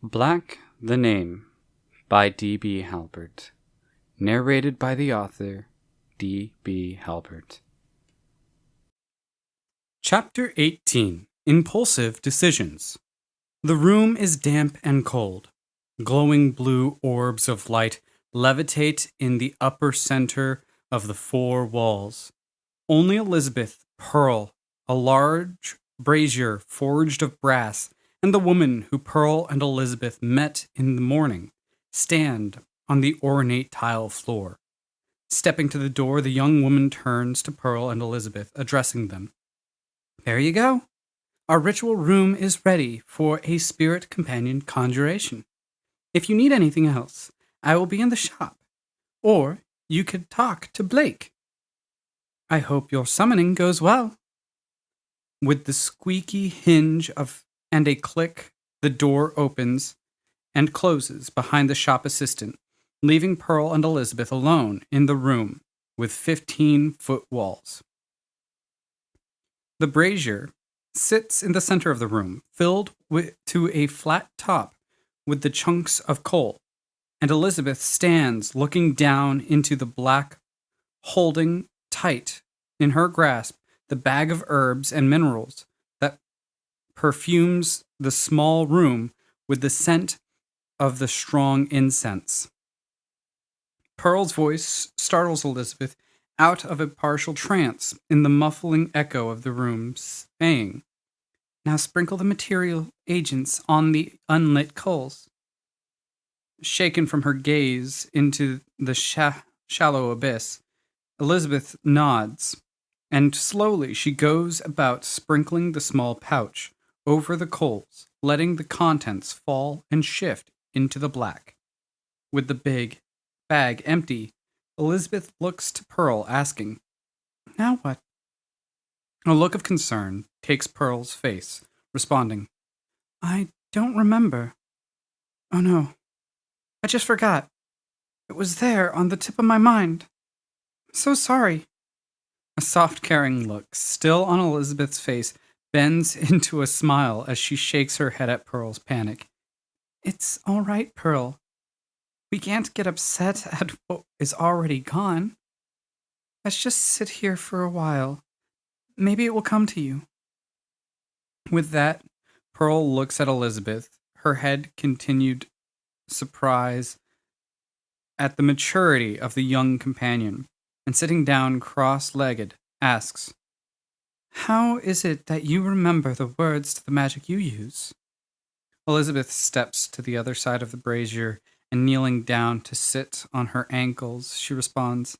Black the Name by D.B. Halpert. Narrated by the author, D.B. Halpert. Chapter 18. Impulsive Decisions. The room is damp and cold. Glowing blue orbs of light levitate in the upper center of the four walls. Only Elizabeth, Pearl, a large brazier forged of brass, and the woman who Pearl and Elizabeth met in the morning stand on the ornate tile floor. Stepping to the door, the young woman turns to Pearl and Elizabeth, addressing them. There you go. Our ritual room is ready for a spirit companion conjuration. If you need anything else, I will be in the shop. Or you could talk to Blake. I hope your summoning goes well. With the squeaky hinge and a click, the door opens and closes behind the shop assistant, leaving Pearl and Elizabeth alone in the room with 15-foot walls. The brazier sits in the center of the room, filled to a flat top with the chunks of coal, and Elizabeth stands looking down into the black, holding tight in her grasp the bag of herbs and minerals that perfumes the small room with the scent of the strong incense. Pearl's voice startles Elizabeth out of a partial trance in the muffling echo of the room, saying, Now sprinkle the material agents on the unlit coals. Shaken from her gaze into the shallow abyss, Elizabeth nods, and slowly she goes about sprinkling the small pouch over the coals, letting the contents fall and shift into the black. With the big bag empty, Elizabeth looks to Pearl, asking, Now what? A look of concern takes Pearl's face, responding, I don't remember. Oh no, I just forgot. It was there on the tip of my mind. I'm so sorry. A soft, caring look, still on Elizabeth's face, bends into a smile as she shakes her head at Pearl's panic. It's all right, Pearl. We can't get upset at what is already gone. Let's just sit here for a while. Maybe it will come to you. With that, Pearl looks at Elizabeth, her head continued surprise at the maturity of the young companion, and sitting down cross-legged, asks, How is it that you remember the words to the magic you use? Elizabeth steps to the other side of the brazier, and kneeling down to sit on her ankles, she responds,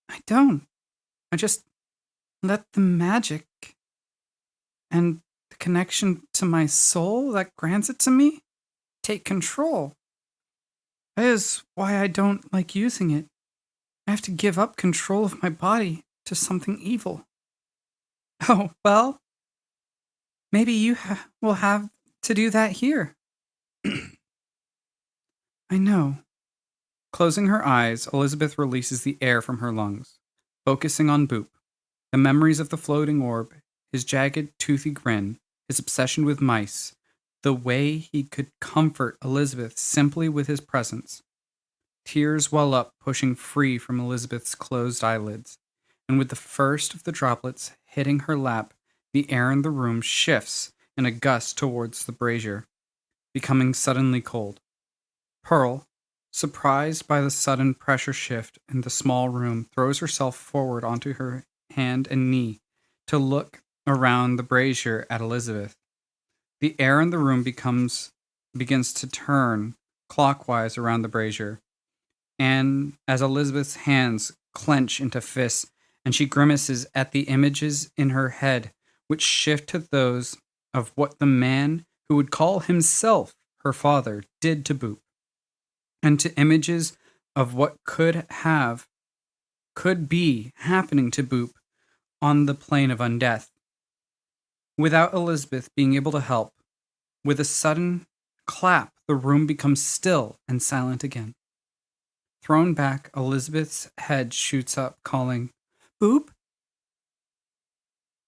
I don't. I just let the magic and the connection to my soul that grants it to me take control. That is why I don't like using it. I have to give up control of my body to something evil. Oh, well, maybe you will have to do that here. I know. Closing her eyes, Elizabeth releases the air from her lungs, focusing on Boop. The memories of the floating orb, his jagged, toothy grin, his obsession with mice, the way he could comfort Elizabeth simply with his presence. Tears well up, pushing free from Elizabeth's closed eyelids, and with the first of the droplets hitting her lap, the air in the room shifts in a gust towards the brazier, becoming suddenly cold. Pearl, surprised by the sudden pressure shift in the small room, throws herself forward onto her hand and knee to look around the brazier at Elizabeth. The air in the room begins to turn clockwise around the brazier, and as Elizabeth's hands clench into fists and she grimaces at the images in her head, which shift to those of what the man who would call himself her father did to Boop, and to images of what could be happening to Boop on the plane of undeath. Without Elizabeth being able to help, with a sudden clap, the room becomes still and silent again. Thrown back, Elizabeth's head shoots up, calling, Boop?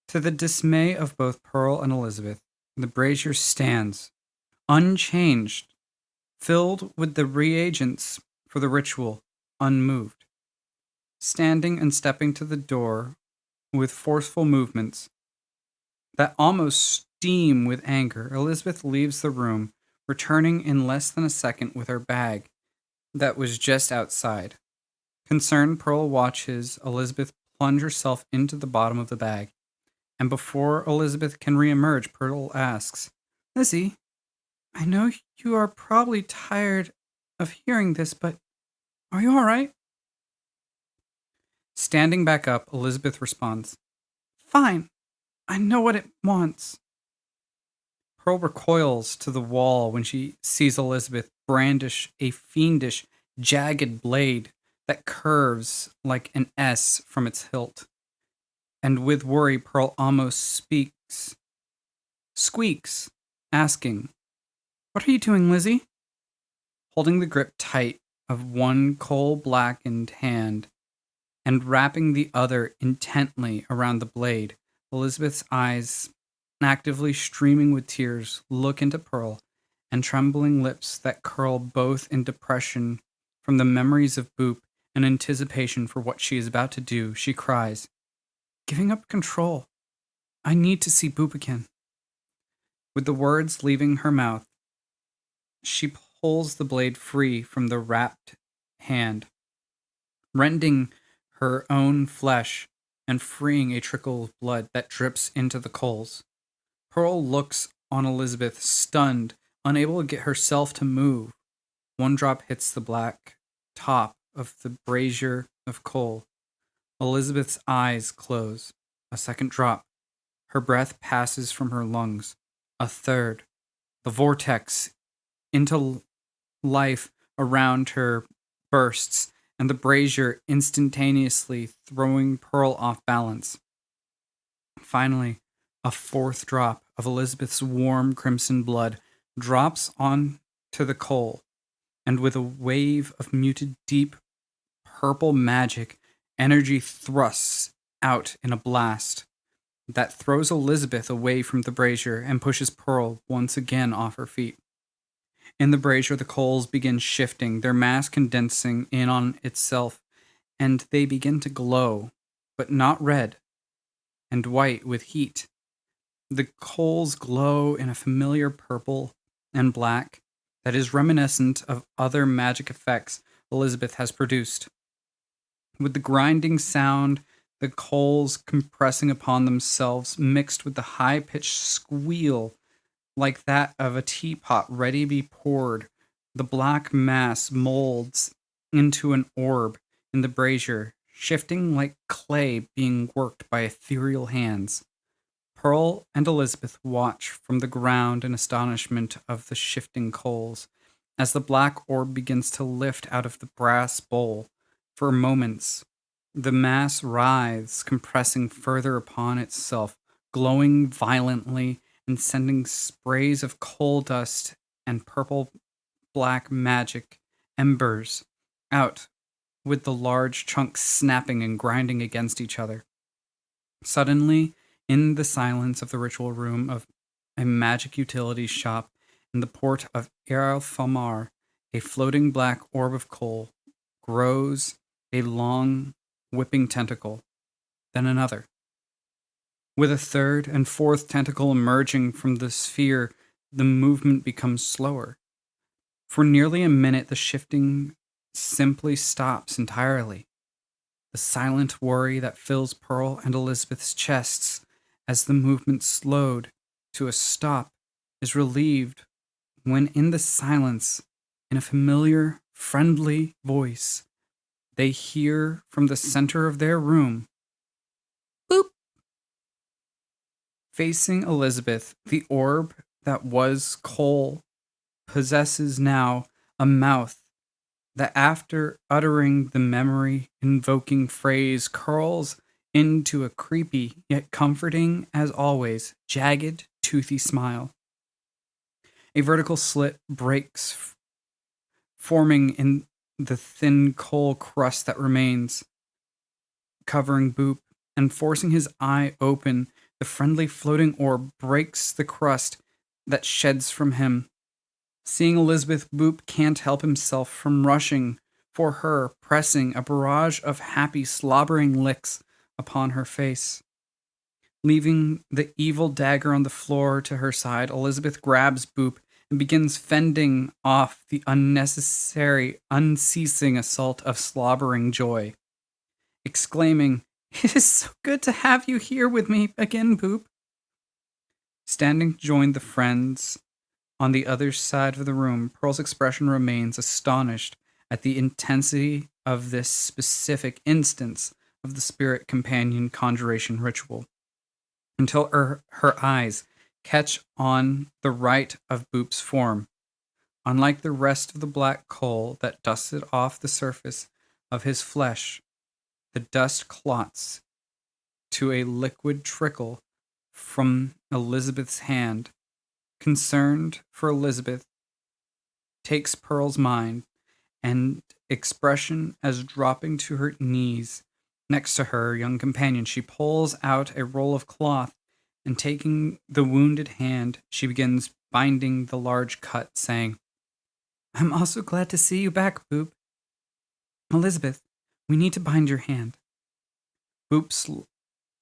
To the dismay of both Pearl and Elizabeth, the brazier stands, unchanged, filled with the reagents for the ritual, unmoved. Standing and stepping to the door with forceful movements that almost steam with anger, Elizabeth leaves the room, returning in less than a second with her bag that was just outside. Concerned, Pearl watches Elizabeth plunge herself into the bottom of the bag, and before Elizabeth can reemerge, Pearl asks, Lizzie, I know you are probably tired of hearing this, but are you all right? Standing back up, Elizabeth responds, Fine, I know what it wants. Pearl recoils to the wall when she sees Elizabeth brandish a fiendish, jagged blade that curves like an S from its hilt. And with worry, Pearl almost squeaks, asking, What are you doing, Lizzie? Holding the grip tight of one coal-blackened hand and wrapping the other intently around the blade, Elizabeth's eyes, actively streaming with tears, look into Pearl, and trembling lips that curl both in depression from the memories of Boop and anticipation for what she is about to do, she cries, Giving up control. I need to see Boop again. With the words leaving her mouth, she pulls the blade free from the wrapped hand, rending her own flesh and freeing a trickle of blood that drips into the coals. Pearl looks on Elizabeth, stunned, unable to get herself to move. One drop hits the black top of the brazier of coal. Elizabeth's eyes close. A second drop. Her breath passes from her lungs. A third. The vortex into life around her bursts, and the brazier instantaneously throwing Pearl off balance. Finally, a fourth drop of Elizabeth's warm crimson blood drops onto the coal, and with a wave of muted deep purple magic, energy thrusts out in a blast that throws Elizabeth away from the brazier and pushes Pearl once again off her feet. In the brazier, the coals begin shifting, their mass condensing in on itself, and they begin to glow, but not red and white with heat. The coals glow in a familiar purple and black that is reminiscent of other magic effects Elizabeth has produced. With the grinding sound, the coals compressing upon themselves, mixed with the high-pitched squeal like that of a teapot ready to be poured, the black mass molds into an orb in the brazier, shifting like clay being worked by ethereal hands. Pearl and Elizabeth watch from the ground in astonishment of the shifting coals, as the black orb begins to lift out of the brass bowl. For moments, the mass writhes, compressing further upon itself, glowing violently and sending sprays of coal dust and purple black magic embers out, with the large chunks snapping and grinding against each other. Suddenly, in the silence of the ritual room of a magic utilities shop in the port of Falmar, a floating black orb of coal grows a long, whipping tentacle, then another. With a third and fourth tentacle emerging from the sphere, the movement becomes slower. For nearly a minute, the shifting simply stops entirely. The silent worry that fills Pearl and Elizabeth's chests as the movement slowed to a stop is relieved when, in the silence, in a familiar, friendly voice, they hear from the center of their room, Boop! Facing Elizabeth, the orb that was coal possesses now a mouth that, after uttering the memory-invoking phrase, curls into a creepy yet comforting, as always, jagged, toothy smile. A vertical slit breaks, forming in the thin coal crust that remains, covering Boop, and forcing his eye open. The friendly floating orb breaks the crust that sheds from him, Seeing Elizabeth, Boop can't help himself from rushing for her, pressing a barrage of happy, slobbering licks upon her face. Leaving the evil dagger on the floor to her side, Elizabeth grabs Boop and begins fending off the unnecessary, unceasing assault of slobbering joy, exclaiming, "It is so good to have you here with me again, Boop." Standing to join the friends on the other side of the room, Pearl's expression remains astonished at the intensity of this specific instance of the spirit companion conjuration ritual, until her eyes catch on the right of Boop's form. Unlike the rest of the black coal that dusted off the surface of his flesh, the dust clots to a liquid trickle from Elizabeth's hand. Concerned for Elizabeth, takes Pearl's mind and expression as dropping to her knees next to her young companion, she pulls out a roll of cloth and taking the wounded hand, she begins binding the large cut, saying, "I'm also glad to see you back, Boop. Elizabeth, we need to bind your hand." Boop's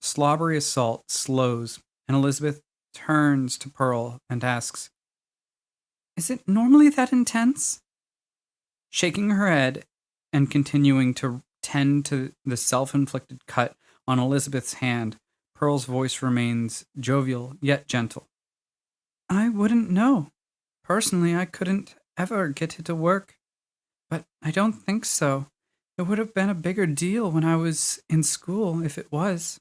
slobbery assault slows, and Elizabeth turns to Pearl and asks, "Is it normally that intense?" Shaking her head and continuing to tend to the self-inflicted cut on Elizabeth's hand, Pearl's voice remains jovial yet gentle. "I wouldn't know. Personally, I couldn't ever get it to work. But I don't think so. It would have been a bigger deal when I was in school if it was."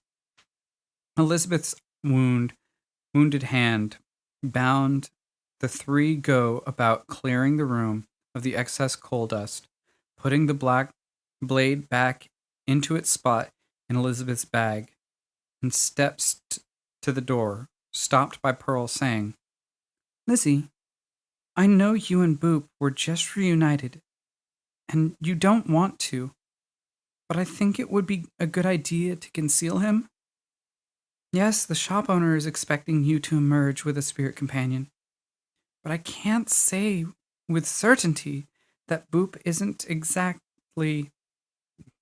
Elizabeth's wounded hand bound, the three go about clearing the room of the excess coal dust, putting the black blade back into its spot in Elizabeth's bag, and steps to the door, stopped by Pearl saying, "Lizzie, I know you and Boop were just reunited, and you don't want to, but I think it would be a good idea to conceal him. Yes, the shop owner is expecting you to emerge with a spirit companion, but I can't say with certainty that Boop isn't exactly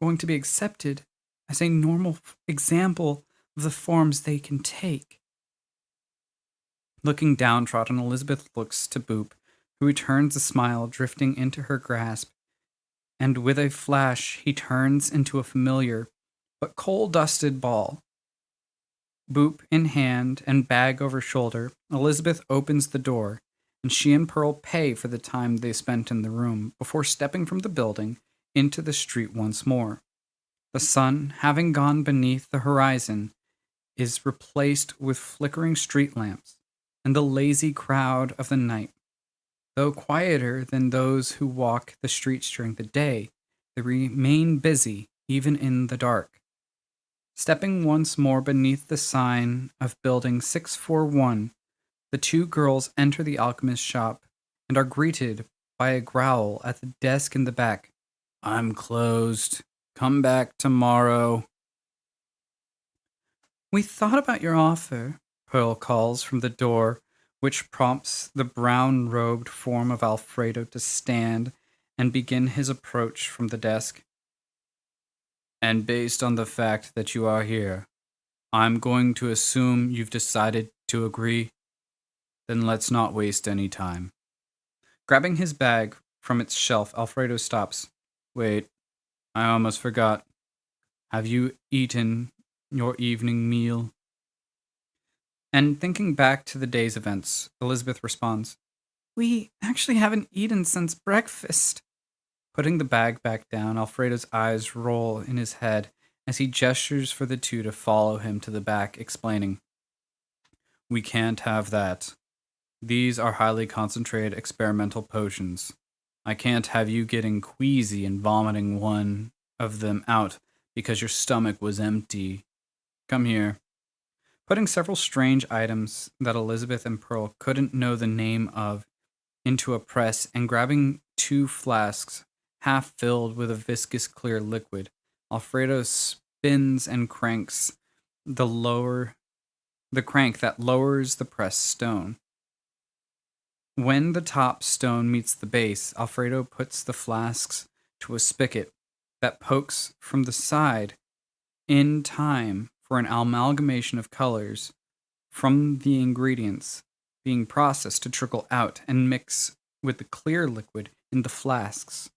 going to be accepted as a normal example of the forms they can take." Looking downtrodden, Elizabeth looks to Boop, who returns a smile drifting into her grasp, and with a flash he turns into a familiar but coal-dusted ball. Boop in hand and bag over shoulder, Elizabeth opens the door, and she and Pearl pay for the time they spent in the room before stepping from the building into the street once more. The sun, having gone beneath the horizon, is replaced with flickering street lamps and the lazy crowd of the night. Though quieter than those who walk the streets during the day, they remain busy even in the dark. Stepping once more beneath the sign of Building 641, the two girls enter the alchemist's shop and are greeted by a growl at the desk in the back. "I'm closed. Come back tomorrow." "We thought about your offer," Pearl calls from the door, which prompts the brown-robed form of Alfredo to stand and begin his approach from the desk. "And based on the fact that you are here, I'm going to assume you've decided to agree. Then let's not waste any time." Grabbing his bag from its shelf, Alfredo stops. "Wait, I almost forgot. Have you eaten your evening meal?" And thinking back to the day's events, Elizabeth responds, "We actually haven't eaten since breakfast." Putting the bag back down, Alfredo's eyes roll in his head as he gestures for the two to follow him to the back, explaining, "We can't have that. These are highly concentrated experimental potions. I can't have you getting queasy and vomiting one of them out because your stomach was empty. Come here." Putting several strange items that Elizabeth and Pearl couldn't know the name of into a press and grabbing two flasks half filled with a viscous clear liquid, Alfredo spins and cranks the crank that lowers the pressed stone. When the top stone meets the base, Alfredo puts the flasks to a spigot that pokes from the side in time for an amalgamation of colors from the ingredients being processed to trickle out and mix with the clear liquid in the flasks.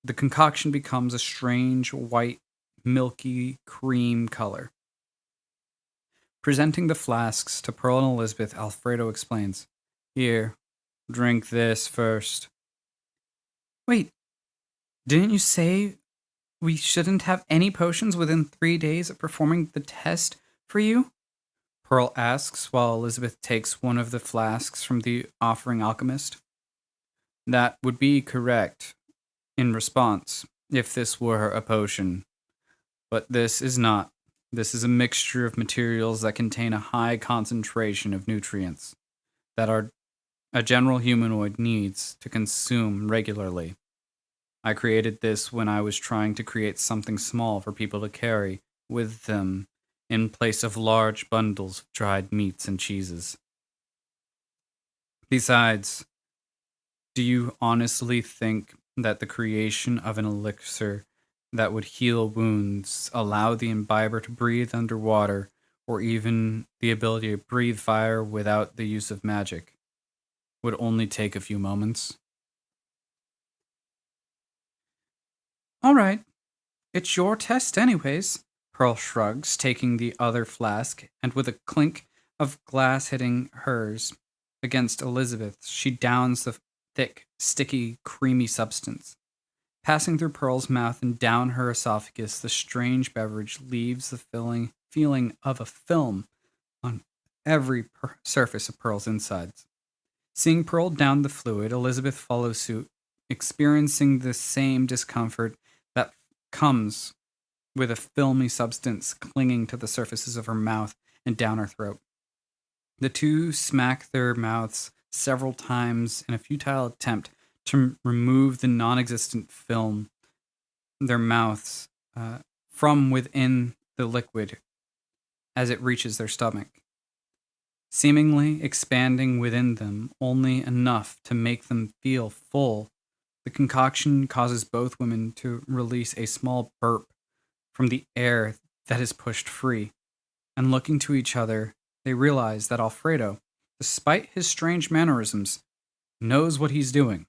The concoction becomes a strange white, milky cream color. Presenting the flasks to Pearl and Elizabeth, Alfredo explains, "Here, drink this first." Wait, didn't you say we shouldn't have any potions within 3 days of performing the test for you? Pearl asks while Elizabeth takes one of the flasks from the offering alchemist. That would be correct in response, if this were a potion. But this is not. This is a mixture of materials that contain a high concentration of nutrients that a general humanoid needs to consume regularly. I created this when I was trying to create something small for people to carry with them in place of large bundles of dried meats and cheeses. Besides, do you honestly think that the creation of an elixir that would heal wounds, allow the imbiber to breathe underwater, or even the ability to breathe fire without the use of magic would only take a few moments? All right, it's your test, anyways. Pearl shrugs, taking the other flask, and with a clink of glass hitting hers against Elizabeth, she downs the thick, sticky, creamy substance. Passing through Pearl's mouth and down her esophagus, the strange beverage leaves the feeling of a film on every surface of Pearl's insides. Seeing Pearl down the fluid, Elizabeth follows suit, experiencing the same discomfort that comes with a filmy substance clinging to the surfaces of her mouth and down her throat. The two smack their mouths several times in a futile attempt to remove the non-existent film their mouths from within the liquid as it reaches their stomach, seemingly expanding within them only enough to make them feel full. The concoction causes both women to release a small burp from the air that is pushed free, and looking to each other, they realize that Alfredo, despite his strange mannerisms, knows what he's doing,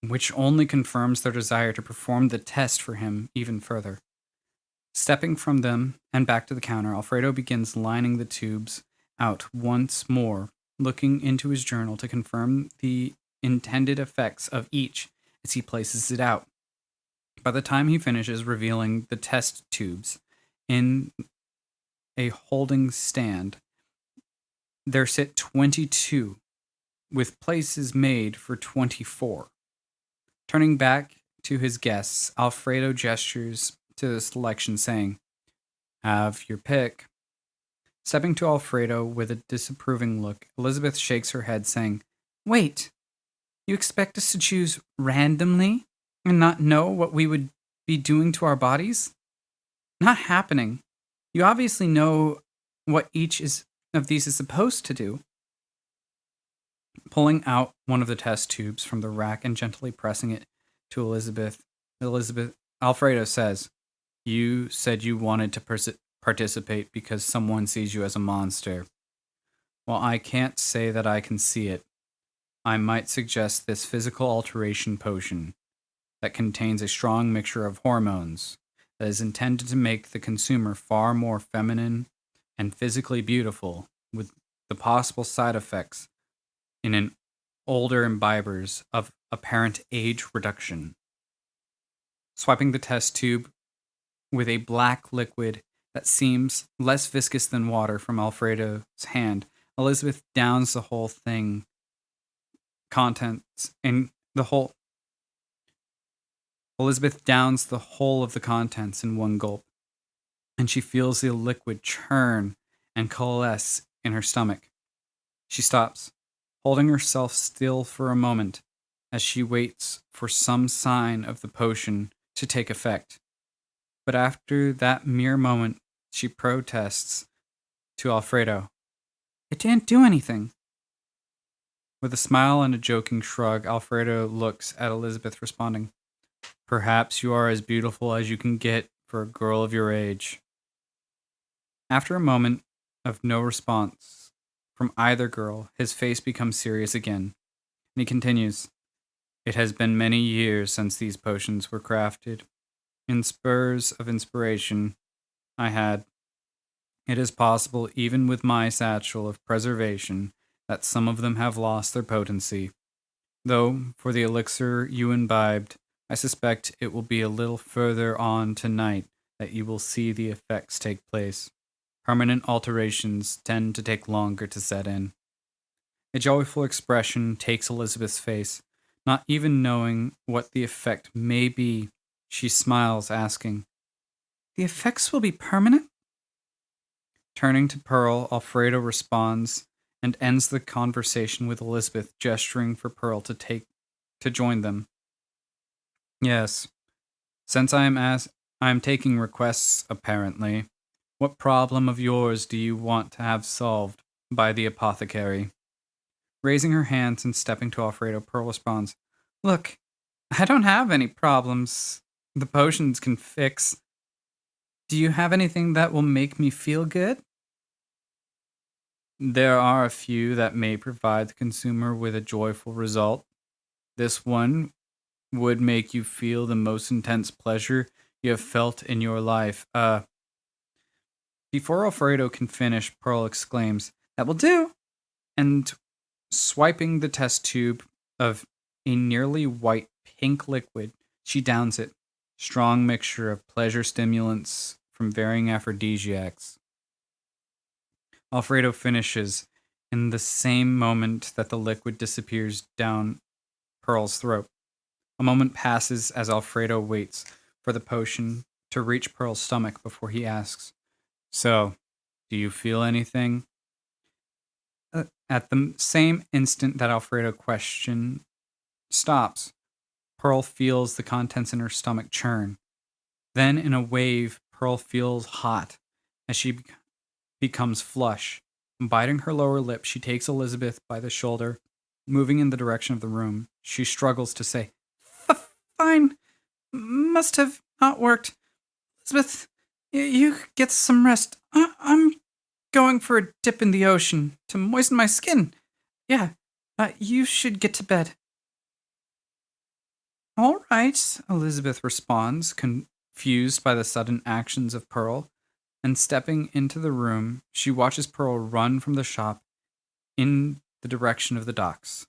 which only confirms their desire to perform the test for him even further. Stepping from them and back to the counter, Alfredo begins lining the tubes out once more, looking into his journal to confirm the intended effects of each as he places it out. By the time he finishes revealing the test tubes in a holding stand, there sit 22, with places made for 24. Turning back to his guests, Alfredo gestures to the selection, saying, "Have your pick." Stepping to Alfredo with a disapproving look, Elizabeth shakes her head, saying, "Wait, you expect us to choose randomly and not know what we would be doing to our bodies? Not happening. You obviously know what of these is supposed to do." Pulling out one of the test tubes from the rack and gently pressing it to Alfredo says, "You said you wanted to participate because someone sees you as a monster. Well, I can't say that I can see it. I might suggest this physical alteration potion that contains a strong mixture of hormones that is intended to make the consumer far more feminine and physically beautiful, with the possible side effects in an older imbibers of apparent age reduction." Swiping the test tube with a black liquid that seems less viscous than water from Alfredo's hand, Elizabeth downs the whole thing contents in the whole Elizabeth downs the whole of the contents in one gulp, and she feels the liquid churn and coalesce in her stomach. She stops, holding herself still for a moment as she waits for some sign of the potion to take effect. But after that mere moment, she protests to Alfredo, "It didn't do anything." With a smile and a joking shrug, Alfredo looks at Elizabeth, responding, "Perhaps you are as beautiful as you can get for a girl of your age." After a moment of no response from either girl, his face becomes serious again, and he continues, "It has been many years since these potions were crafted. In spurs of inspiration, I had. It is possible, even with my satchel of preservation, that some of them have lost their potency. Though, for the elixir you imbibed, I suspect it will be a little further on tonight that you will see the effects take place. Permanent alterations tend to take longer to set in." A joyful expression takes Elizabeth's face. Not even knowing what the effect may be, she smiles, asking, "The effects will be permanent?" Turning to Pearl, Alfredo responds and ends the conversation with Elizabeth gesturing for Pearl to join them. "Yes, since I am taking requests apparently, what problem of yours do you want to have solved by the apothecary?" Raising her hands and stepping to Alfredo, Pearl responds, "Look, I don't have any problems the potions can fix. Do you have anything that will make me feel good?" "There are a few that may provide the consumer with a joyful result. This one would make you feel the most intense pleasure you have felt in your life. Before Alfredo can finish, Pearl exclaims, "That will do!" And swiping the test tube of a nearly white pink liquid, she downs it. Strong mixture of pleasure stimulants from varying aphrodisiacs. Alfredo finishes in the same moment that the liquid disappears down Pearl's throat. A moment passes as Alfredo waits for the potion to reach Pearl's stomach before he asks, "So, do you feel anything?" At the same instant that Alfredo question stops, Pearl feels the contents in her stomach churn. Then, in a wave, Pearl feels hot as she becomes flush. Biting her lower lip, she takes Elizabeth by the shoulder, moving in the direction of the room. She struggles to say, "Fine. Must have not worked. Elizabeth, you get some rest. I'm going for a dip in the ocean to moisten my skin. Yeah, you should get to bed." "All right," Elizabeth responds, confused by the sudden actions of Pearl, and stepping into the room, she watches Pearl run from the shop in the direction of the docks.